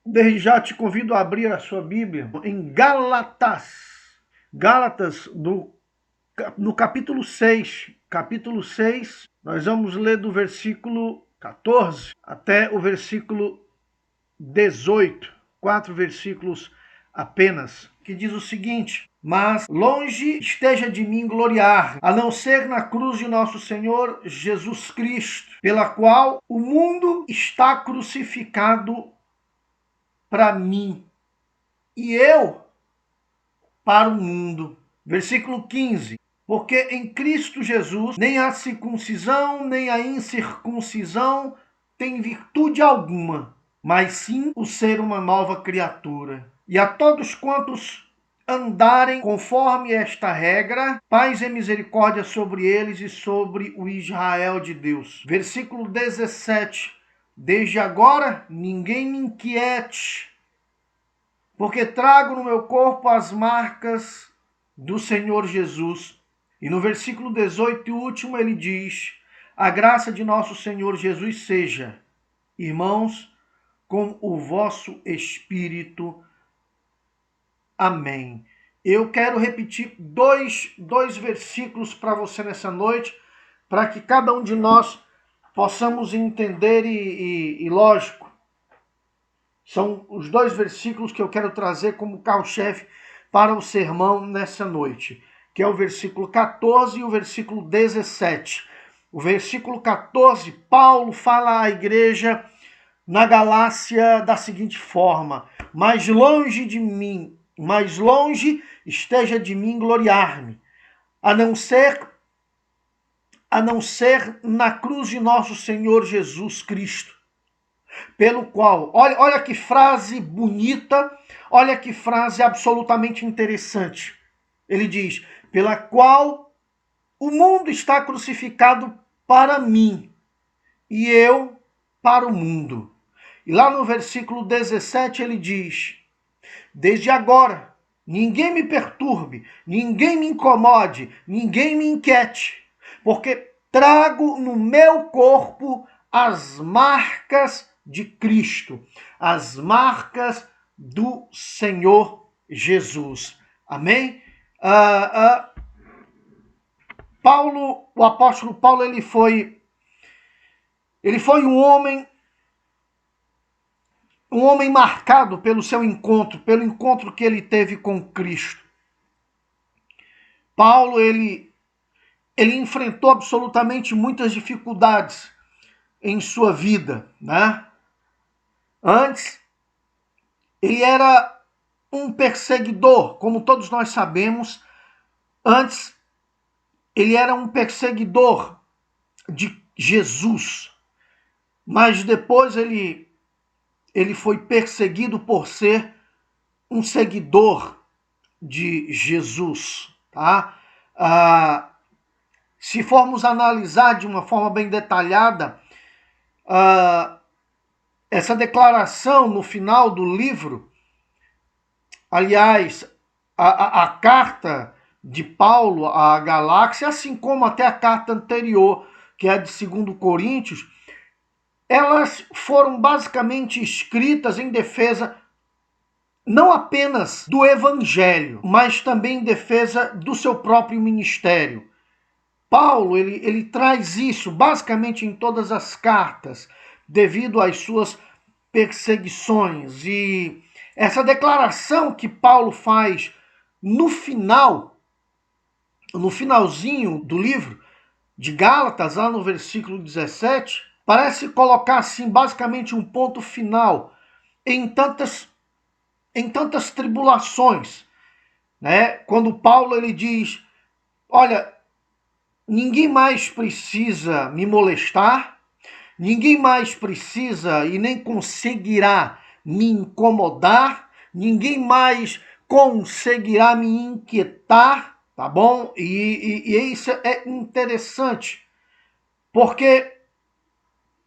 Desde já te convido a abrir a sua Bíblia em Gálatas. Gálatas, no capítulo 6. Capítulo 6, nós vamos ler do versículo 14 até o versículo 18. 4 versículos apenas, que diz o seguinte: mas longe esteja de mim gloriar, a não ser na cruz de nosso Senhor Jesus Cristo, pela qual o mundo está crucificado para mim e eu para o mundo. Versículo 15. Porque em Cristo Jesus nem a circuncisão nem a incircuncisão tem virtude alguma, mas sim o ser uma nova criatura. E a todos quantos andarem conforme esta regra, paz e misericórdia sobre eles e sobre o Israel de Deus. Versículo 17. Desde agora ninguém me inquiete, porque trago no meu corpo as marcas do Senhor Jesus. E no versículo 18 e último ele diz: a graça de nosso Senhor Jesus seja, irmãos, com o vosso espírito. Amém. Eu quero repetir dois versículos para você nessa noite, para que cada um de nós possamos entender e lógico, são os dois versículos que eu quero trazer como carro-chefe para o sermão nessa noite, que é o versículo 14 e o versículo 17. O versículo 14, Paulo fala à igreja na Galácia da seguinte forma: mais longe esteja de mim gloriar-me, a não ser na cruz de nosso Senhor Jesus Cristo, pelo qual, olha que frase bonita, olha que frase absolutamente interessante. Ele diz: pela qual o mundo está crucificado para mim e eu para o mundo. E lá no versículo 17 ele diz: desde agora ninguém me perturbe, ninguém me incomode, ninguém me inquiete, porque trago no meu corpo as marcas de Cristo, as marcas do Senhor Jesus. Amém? O apóstolo Paulo, ele foi um homem marcado pelo seu encontro, pelo encontro que ele teve com Cristo. Paulo, ele enfrentou absolutamente muitas dificuldades em sua vida, né? Antes, ele era um perseguidor, como todos nós sabemos. Antes, ele era um perseguidor de Jesus. Mas depois ele foi perseguido por ser um seguidor de Jesus, tá? Se formos analisar de uma forma bem detalhada, essa declaração no final do livro, aliás, a carta de Paulo à Galácia, assim como até a carta anterior, que é a de 2 Coríntios, elas foram basicamente escritas em defesa não apenas do evangelho, mas também em defesa do seu próprio ministério. Paulo, ele traz isso basicamente em todas as cartas, devido às suas perseguições. E essa declaração que Paulo faz no finalzinho do livro de Gálatas, lá no versículo 17, parece colocar assim basicamente um ponto final em tantas tribulações, né? Quando Paulo ele diz: olha, ninguém mais precisa me molestar, ninguém mais precisa e nem conseguirá me incomodar, ninguém mais conseguirá me inquietar, tá bom? E isso é interessante, porque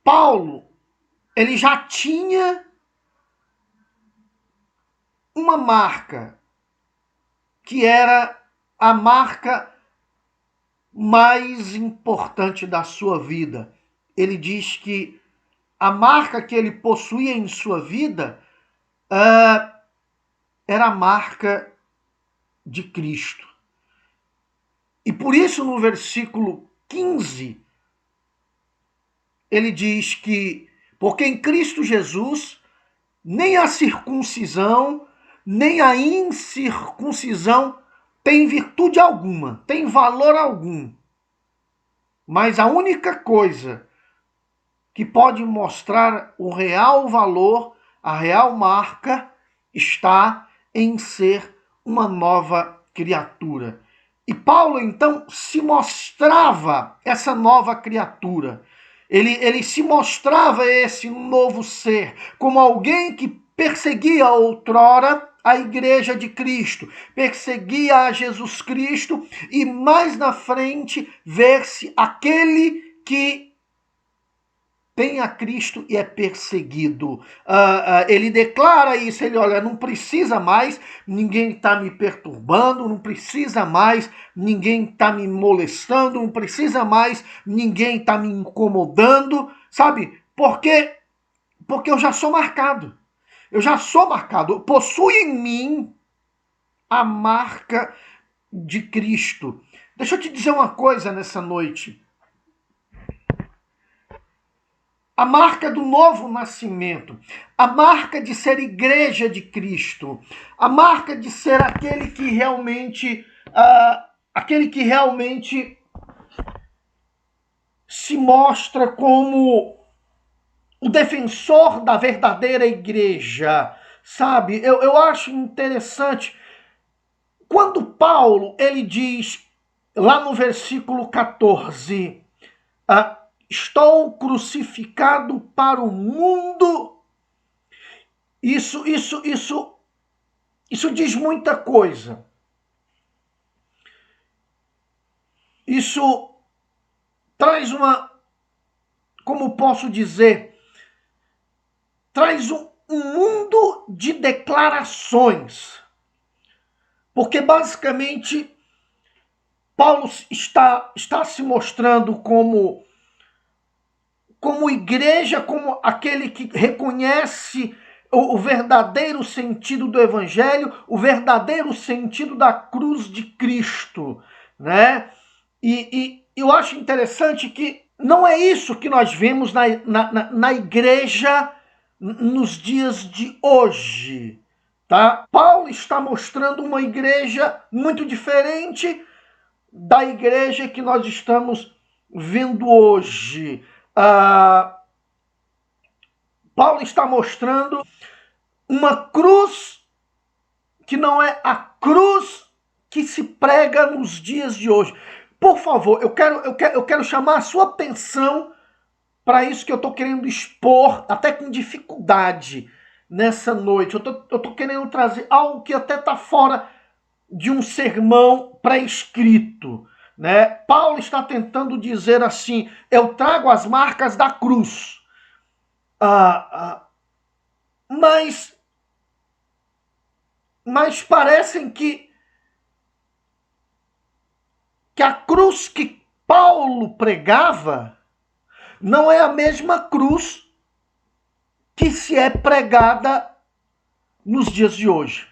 Paulo, ele já tinha uma marca, que era a marca mais importante da sua vida. Ele diz que a marca que ele possuía em sua vida era a marca de Cristo. E por isso no versículo 15, ele diz que, porque em Cristo Jesus, nem a circuncisão, nem a incircuncisão tem virtude alguma, tem valor algum. Mas a única coisa que pode mostrar o real valor, a real marca, está em ser uma nova criatura. E Paulo, então, se mostrava essa nova criatura. Ele se mostrava esse novo ser, como alguém que perseguia outrora a igreja de Cristo, perseguia a Jesus Cristo e mais na frente ver-se aquele que tem a Cristo e é perseguido. Ele declara isso, ele olha, não precisa mais, ninguém está me perturbando, não precisa mais, ninguém está me molestando, não precisa mais, ninguém está me incomodando, sabe? Porque eu já sou marcado. Eu já sou marcado. Possui em mim a marca de Cristo. Deixa eu te dizer uma coisa nessa noite. A marca do novo nascimento, a marca de ser igreja de Cristo, a marca de ser aquele que realmente se mostra como o defensor da verdadeira igreja, sabe? Eu acho interessante quando Paulo ele diz lá no versículo 14, estou crucificado para o mundo. Isso diz muita coisa. Isso traz como posso dizer, traz um mundo de declarações. Porque basicamente Paulo está se mostrando como igreja, como aquele que reconhece o verdadeiro sentido do evangelho, o verdadeiro sentido da cruz de Cristo, né? E eu acho interessante que não é isso que nós vemos na igreja nos dias de hoje, tá? Paulo está mostrando uma igreja muito diferente da igreja que nós estamos vendo hoje. Paulo está mostrando uma cruz que não é a cruz que se prega nos dias de hoje. Por favor, eu quero chamar a sua atenção para isso que eu estou querendo expor, até com dificuldade, nessa noite. Eu tô querendo trazer algo que até está fora de um sermão pré-escrito, né? Paulo está tentando dizer assim, eu trago as marcas da cruz. Mas parecem que a cruz que Paulo pregava não é a mesma cruz que se é pregada nos dias de hoje.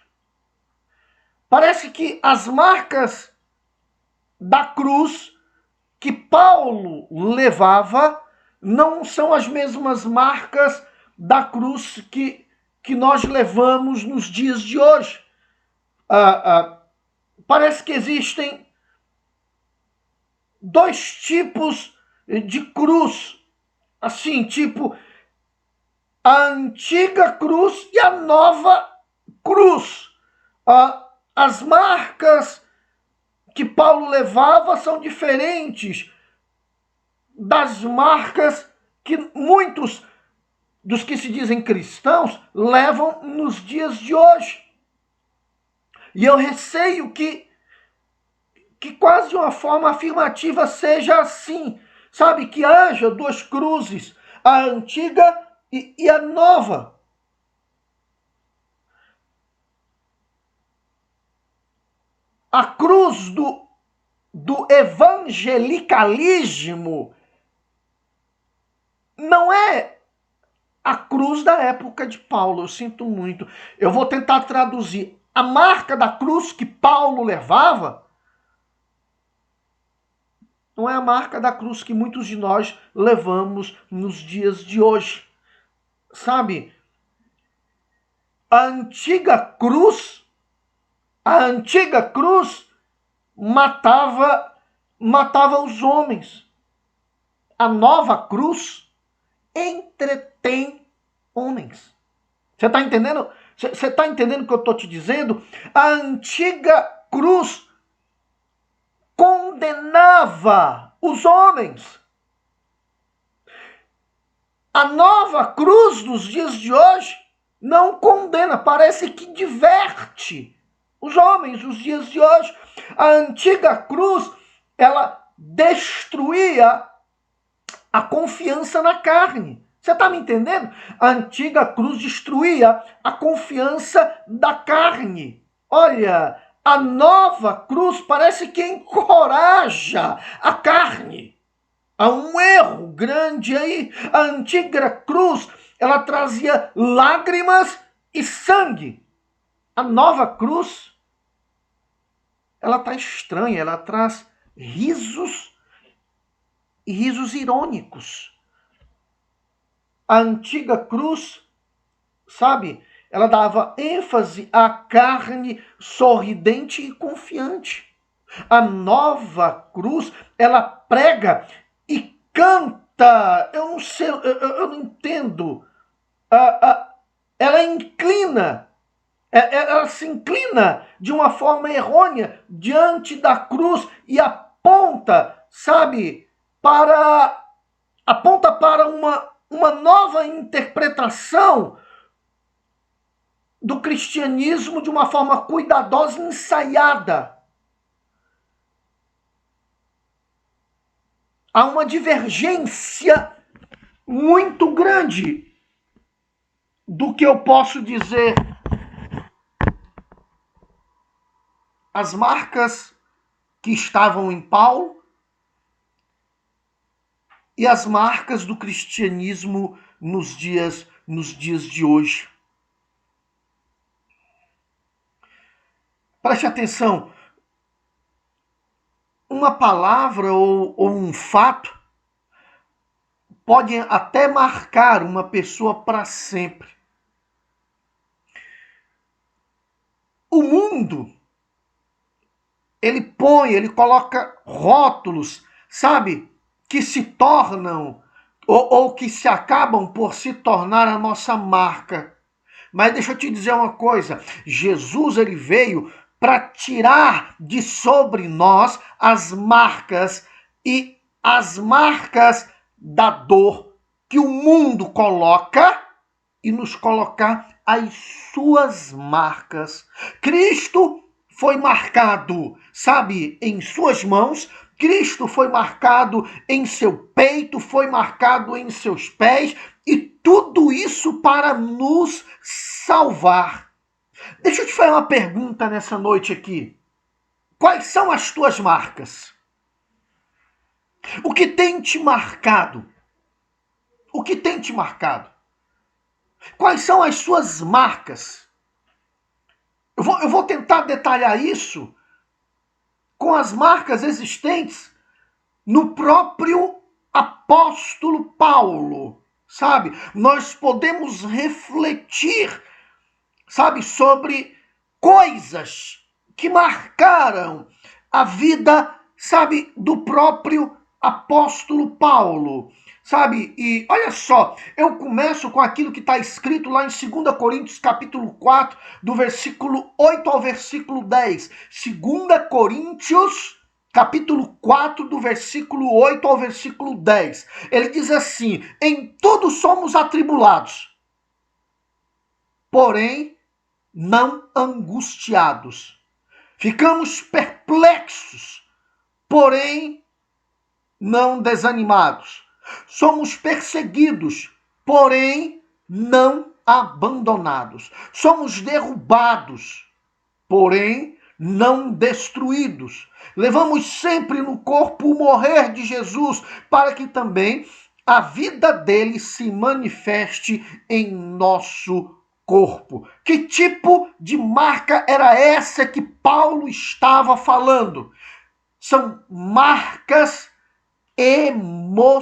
Parece que as marcas da cruz que Paulo levava não são as mesmas marcas da cruz que nós levamos nos dias de hoje. Parece que existem dois tipos de cruz, assim, tipo a antiga cruz e a nova cruz. As marcas que Paulo levava são diferentes das marcas que muitos dos que se dizem cristãos levam nos dias de hoje. E eu receio que quase de uma forma afirmativa seja assim, sabe? Que haja duas cruzes, a antiga e a nova. A cruz do evangelicalismo não é a cruz da época de Paulo. Eu sinto muito. Eu vou tentar traduzir. A marca da cruz que Paulo levava não é a marca da cruz que muitos de nós levamos nos dias de hoje. Sabe? A antiga cruz matava os homens. A nova cruz entretém homens. Você está entendendo? Você está entendendo o que eu estou te dizendo? A antiga cruz condenava os homens. A nova cruz dos dias de hoje não condena, parece que diverte os homens dos dias de hoje. A antiga cruz, ela destruía a confiança na carne. Você está me entendendo? A antiga cruz destruía a confiança da carne. Olha, a nova cruz parece que encoraja a carne. Há um erro grande aí. A antiga cruz, ela trazia lágrimas e sangue. A nova cruz, ela está estranha, ela traz risos e risos irônicos. A antiga cruz, sabe, ela dava ênfase à carne sorridente e confiante. A nova cruz, ela prega e canta. Eu não sei, eu não entendo. Ela inclina. Ela se inclina de uma forma errônea diante da cruz e aponta, sabe, aponta para uma nova interpretação do cristianismo de uma forma cuidadosa e ensaiada. Há uma divergência muito grande do que eu posso dizer. As marcas que estavam em Paulo e as marcas do cristianismo nos dias de hoje. Preste atenção. Uma palavra ou um fato pode até marcar uma pessoa para sempre. O mundo, ele coloca rótulos, sabe, que se tornam ou que se acabam por se tornar a nossa marca. Mas deixa eu te dizer uma coisa, Jesus, ele veio para tirar de sobre nós as marcas e as marcas da dor que o mundo coloca e nos colocar as suas marcas. Cristo foi marcado, sabe, em suas mãos. Cristo foi marcado em seu peito, foi marcado em seus pés, e tudo isso para nos salvar. Deixa eu te fazer uma pergunta nessa noite aqui. Quais são as tuas marcas? O que tem te marcado? O que tem te marcado? Quais são as suas marcas? Eu vou tentar detalhar isso com as marcas existentes no próprio apóstolo Paulo, sabe? Nós podemos refletir, sabe, sobre coisas que marcaram a vida, sabe, do próprio apóstolo Paulo, sabe? E olha só, eu começo com aquilo que está escrito lá em 2 Coríntios capítulo 4, do versículo 8 ao versículo 10. 2 Coríntios capítulo 4, do versículo 8 ao versículo 10. Ele diz assim: em tudo somos atribulados, porém não angustiados. Ficamos perplexos, porém não desanimados. Somos perseguidos, porém não abandonados. Somos derrubados, porém não destruídos. Levamos sempre no corpo o morrer de Jesus, para que também a vida dele se manifeste em nosso corpo. Que tipo de marca era essa que Paulo estava falando? São marcas emocionais.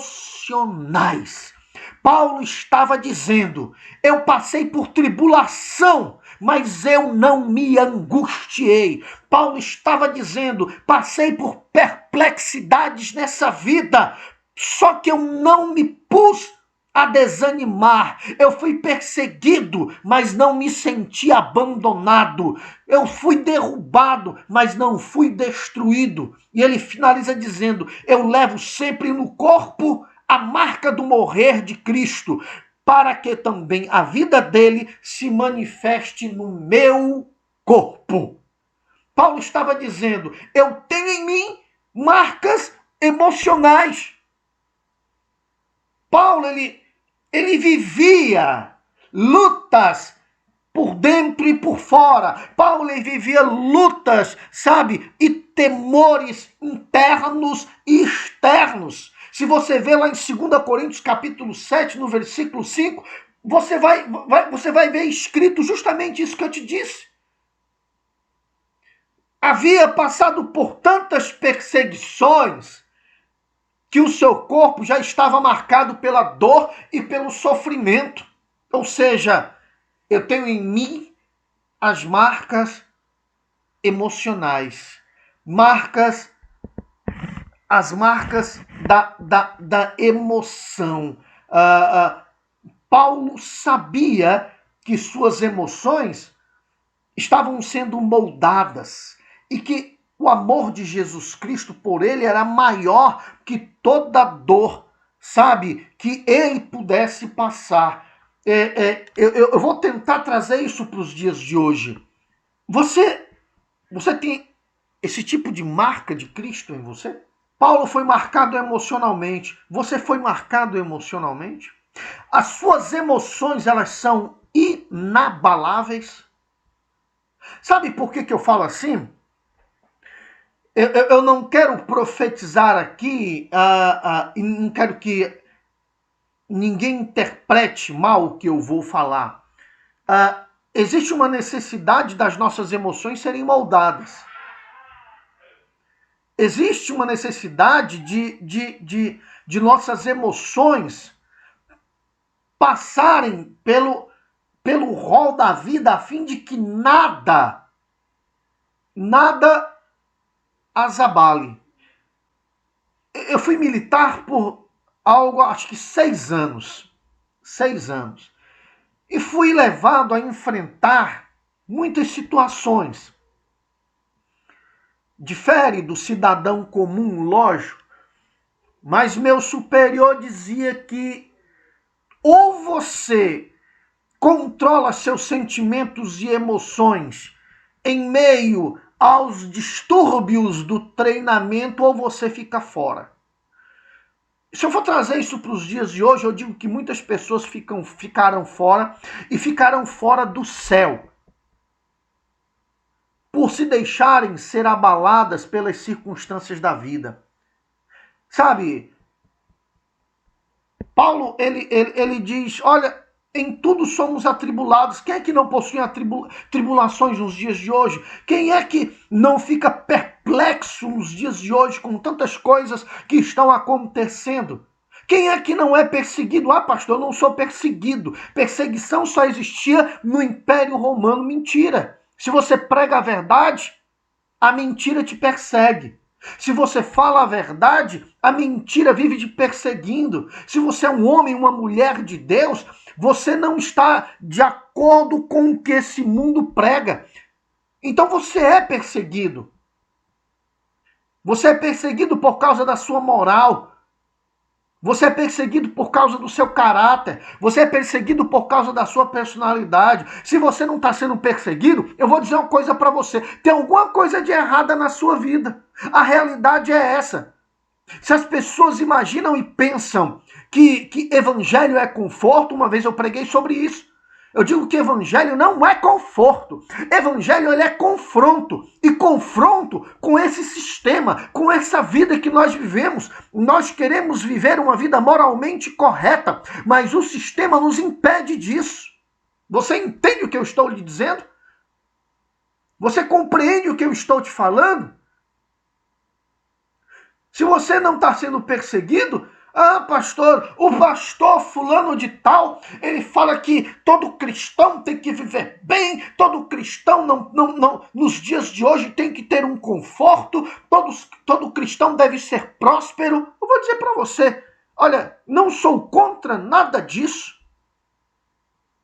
Paulo estava dizendo: eu passei por tribulação, mas eu não me angustiei. Paulo estava dizendo: passei por perplexidades nessa vida, só que eu não me pus a desanimar. Eu fui perseguido, mas não me senti abandonado. Eu fui derrubado, mas não fui destruído. E ele finaliza dizendo: eu levo sempre no corpo a marca do morrer de Cristo, para que também a vida dele se manifeste no meu corpo. Paulo estava dizendo: eu tenho em mim marcas emocionais. Paulo, ele vivia lutas por dentro e por fora. Paulo vivia lutas, sabe, e temores internos e externos. Se você vê lá em 2 Coríntios capítulo 7, no versículo 5, você vai ver escrito justamente isso que eu te disse. Havia passado por tantas perseguições que o seu corpo já estava marcado pela dor e pelo sofrimento. Ou seja, eu tenho em mim as marcas emocionais, as marcas da emoção. Paulo sabia que suas emoções estavam sendo moldadas e que o amor de Jesus Cristo por ele era maior que toda dor, sabe, que ele pudesse passar. Eu vou tentar trazer isso para os dias de hoje. Você tem esse tipo de marca de Cristo em você? Paulo foi marcado emocionalmente. Você foi marcado emocionalmente? As suas emoções, elas são inabaláveis? Sabe por que eu falo assim? Eu não quero profetizar aqui, não quero que ninguém interprete mal o que eu vou falar. Existe uma necessidade das nossas emoções serem moldadas. Existe uma necessidade de nossas emoções passarem pelo rol da vida a fim de que nada as abale. Eu fui militar por algo, acho que 6 anos. 6 anos. E fui levado a enfrentar muitas situações. Difere do cidadão comum, lógico, mas meu superior dizia que ou você controla seus sentimentos e emoções em meio aos distúrbios do treinamento ou você fica fora. Se eu for trazer isso para os dias de hoje, eu digo que muitas pessoas ficaram fora e ficaram fora do céu por se deixarem ser abaladas pelas circunstâncias da vida. Sabe, Paulo, ele diz, olha, em tudo somos atribulados. Quem é que não possui tribulações nos dias de hoje? Quem é que não fica perplexo nos dias de hoje com tantas coisas que estão acontecendo? Quem é que não é perseguido? Ah, pastor, eu não sou perseguido. Perseguição só existia no Império Romano. Mentira. Se você prega a verdade, a mentira te persegue. Se você fala a verdade, a mentira vive te perseguindo. Se você é um homem, uma mulher de Deus, você não está de acordo com o que esse mundo prega. Então você é perseguido. Você é perseguido por causa da sua moral. Você é perseguido por causa do seu caráter. Você é perseguido por causa da sua personalidade. Se você não está sendo perseguido, eu vou dizer uma coisa para você. Tem alguma coisa de errada na sua vida. A realidade é essa. Se as pessoas imaginam e pensam que evangelho é conforto, uma vez eu preguei sobre isso. Eu digo que evangelho não é conforto. Evangelho ele é confronto. E confronto com esse sistema, com essa vida que nós vivemos. Nós queremos viver uma vida moralmente correta, mas o sistema nos impede disso. Você entende o que eu estou lhe dizendo? Você compreende o que eu estou te falando? Se você não está sendo perseguido, pastor, o pastor fulano de tal, ele fala que todo cristão tem que viver bem, todo cristão não, nos dias de hoje tem que ter um conforto, todo cristão deve ser próspero. Eu vou dizer para você, olha, não sou contra nada disso.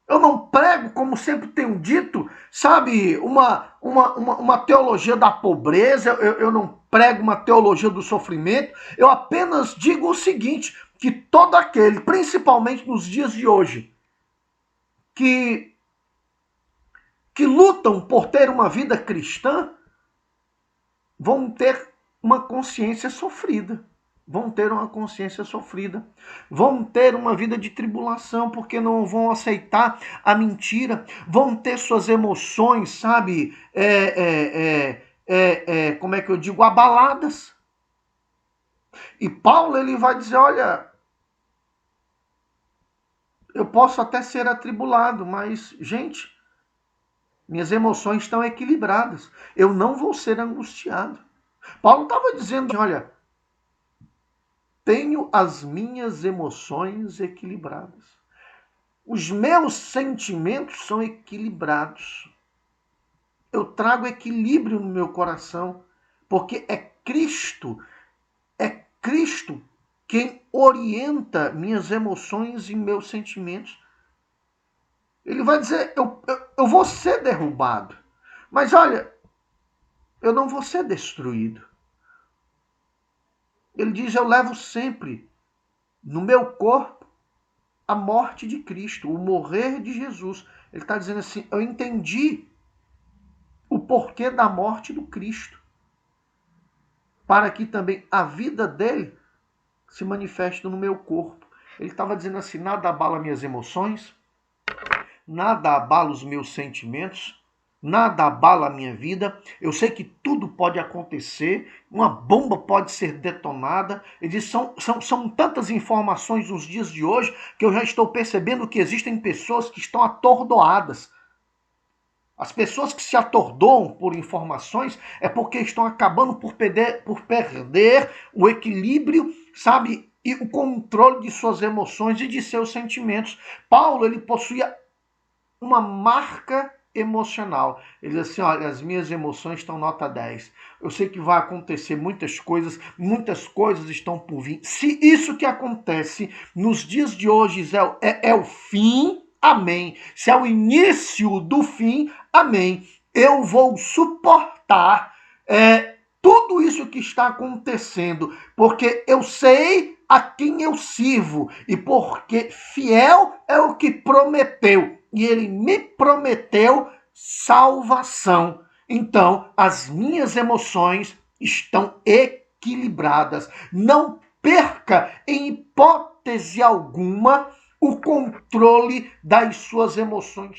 Eu não prego, como sempre tenho dito, sabe, uma teologia da pobreza, eu não prego uma teologia do sofrimento, eu apenas digo o seguinte, que todo aquele, principalmente nos dias de hoje, que lutam por ter uma vida cristã, vão ter uma consciência sofrida. Vão ter uma consciência sofrida, vão ter uma vida de tribulação, porque não vão aceitar a mentira, vão ter suas emoções, sabe, como é que eu digo, abaladas. E Paulo, ele vai dizer, olha, eu posso até ser atribulado, mas, gente, minhas emoções estão equilibradas, eu não vou ser angustiado. Paulo estava dizendo, olha, tenho as minhas emoções equilibradas. Os meus sentimentos são equilibrados. Eu trago equilíbrio no meu coração, porque é Cristo quem orienta minhas emoções e meus sentimentos. Ele vai dizer, eu vou ser derrubado, mas olha, eu não vou ser destruído. Ele diz, eu levo sempre no meu corpo a morte de Cristo, o morrer de Jesus. Ele está dizendo assim, eu entendi o porquê da morte do Cristo, para que também a vida dele se manifeste no meu corpo. Ele estava dizendo assim, nada abala minhas emoções, nada abala os meus sentimentos, nada abala a minha vida. Eu sei que tudo pode acontecer, uma bomba pode ser detonada. Ele diz, são tantas informações nos dias de hoje que eu já estou percebendo que existem pessoas que estão atordoadas. As pessoas que se atordoam por informações é porque estão acabando por perder o equilíbrio, sabe, e o controle de suas emoções e de seus sentimentos. Paulo, ele possuía uma marca emocional. Ele diz assim, olha, as minhas emoções estão nota 10. Eu sei que vai acontecer muitas coisas estão por vir. Se isso que acontece nos dias de hoje é o fim, amém. Se é o início do fim, amém. Eu vou suportar tudo isso que está acontecendo, porque eu sei a quem eu sirvo e porque fiel é o que prometeu. E ele me prometeu salvação. Então, as minhas emoções estão equilibradas. Não perca, em hipótese alguma, o controle das suas emoções.